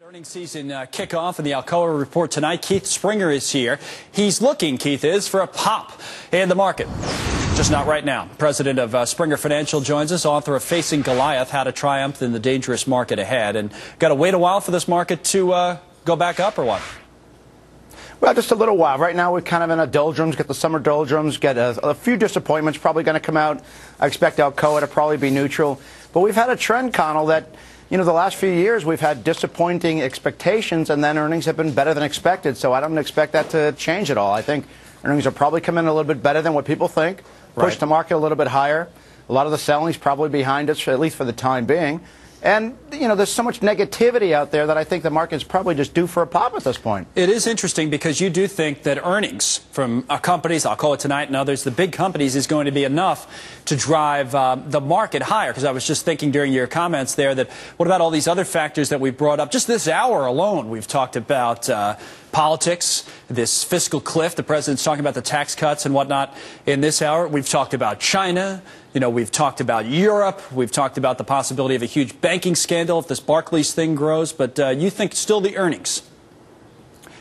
Earnings season kickoff in the Alcoa report tonight. Keith Springer is here. He's looking, Keith is, for a pop in the market. Just not right now. President of Springer Financial joins us, author of Facing Goliath, How to Triumph in the Dangerous Market Ahead. And got to wait a while for this market to go back up or what? Well, just a little while. Right now we're kind of in a doldrums, get the summer doldrums, get a few disappointments probably going to come out. I expect Alcoa to probably be neutral. But we've had a trend, Connell, that the last few years we've had disappointing expectations and then earnings have been better than expected. So I don't expect that to change at all. I think earnings will probably come in a little bit better than what people think, push the market a little bit higher. A lot of the selling is probably behind us, at least for the time being. And, there's so much negativity out there that I think the market's probably just due for a pop at this point. It is interesting because you do think that earnings from companies, Alcoa tonight and others, the big companies, is going to be enough to drive the market higher. Because I was just thinking during your comments there that what about all these other factors that we brought up? Just this hour alone, we've talked about politics, this fiscal cliff. The president's talking about the tax cuts and whatnot in this hour. We've talked about China. We've talked about Europe. We've talked about the possibility of a huge banking scandal if this Barclays thing grows. But you think still the earnings?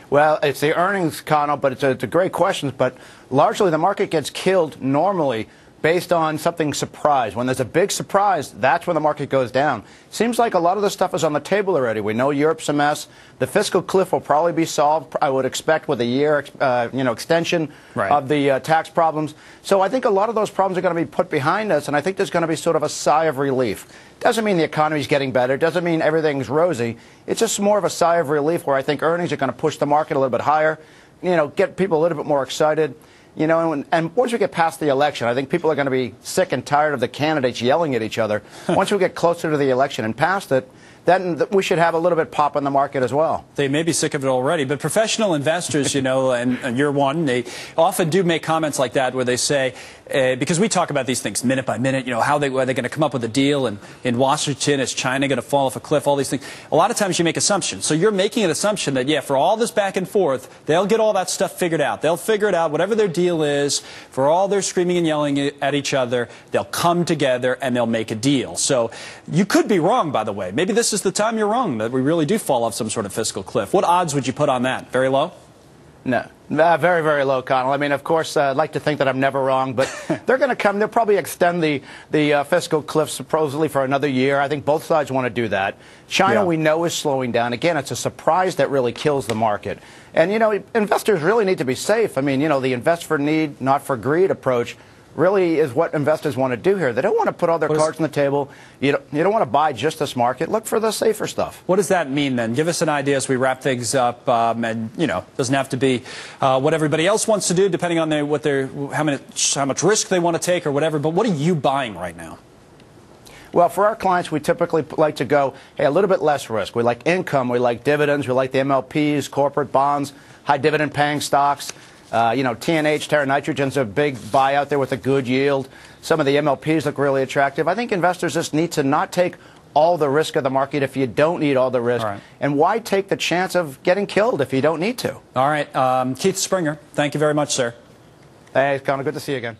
Well, it's the earnings, Connell, but it's a great question. But largely the market gets killed normally based on something surprise. When there's a big surprise, that's when the market goes down. Seems like a lot of this stuff is on the table already. We know Europe's a mess. The fiscal cliff will probably be solved, I would expect, with a year extension of the tax problems. So I think a lot of those problems are going to be put behind us, and I think there's going to be sort of a sigh of relief. Doesn't mean the economy's getting better. Doesn't mean everything's rosy. It's just more of a sigh of relief where I think earnings are going to push the market a little bit higher, get people a little bit more excited. And once we get past the election, I think people are going to be sick and tired of the candidates yelling at each other. Once we get closer to the election and past it, then we should have a little bit pop in the market as well. They may be sick of it already, but professional investors, and you're one, they often do make comments like that where they say, because we talk about these things minute by minute, how are they going to come up with a deal in Washington? Is China going to fall off a cliff? All these things. A lot of times you make assumptions. So you're making an assumption that, for all this back and forth, they'll get all that stuff figured out. They'll figure it out, whatever their deal is, for all their screaming and yelling at each other, they'll come together and they'll make a deal. So you could be wrong, by the way. Maybe this is the time you're wrong, that we really do fall off some sort of fiscal cliff. What odds would you put on that? Very low? No. Very, very low, Connell. I mean, of course, I'd like to think that I'm never wrong, but they're going to come. They'll probably extend the fiscal cliff supposedly for another year. I think both sides want to do that. China, we know, is slowing down. Again, it's a surprise that really kills the market. And, investors really need to be safe. I mean, the invest for need, not for greed approach really is what investors want to do here. They don't want to put all their cards on the table. You don't want to buy just this market. Look for the safer stuff. What does that mean then? Give us an idea as we wrap things up. And doesn't have to be what everybody else wants to do, depending on how much risk they want to take or whatever. But what are you buying right now? Well, for our clients, we typically like to go, a little bit less risk. We like income. We like dividends. We like the MLPs, corporate bonds, high dividend paying stocks. TNH, Terra Nitrogen's a big buy out there with a good yield. Some of the MLPs look really attractive. I think investors just need to not take all the risk of the market if you don't need all the risk. Right. And why take the chance of getting killed if you don't need to? All right. Keith Springer, thank you very much, sir. Hey, it's kind of good to see you again.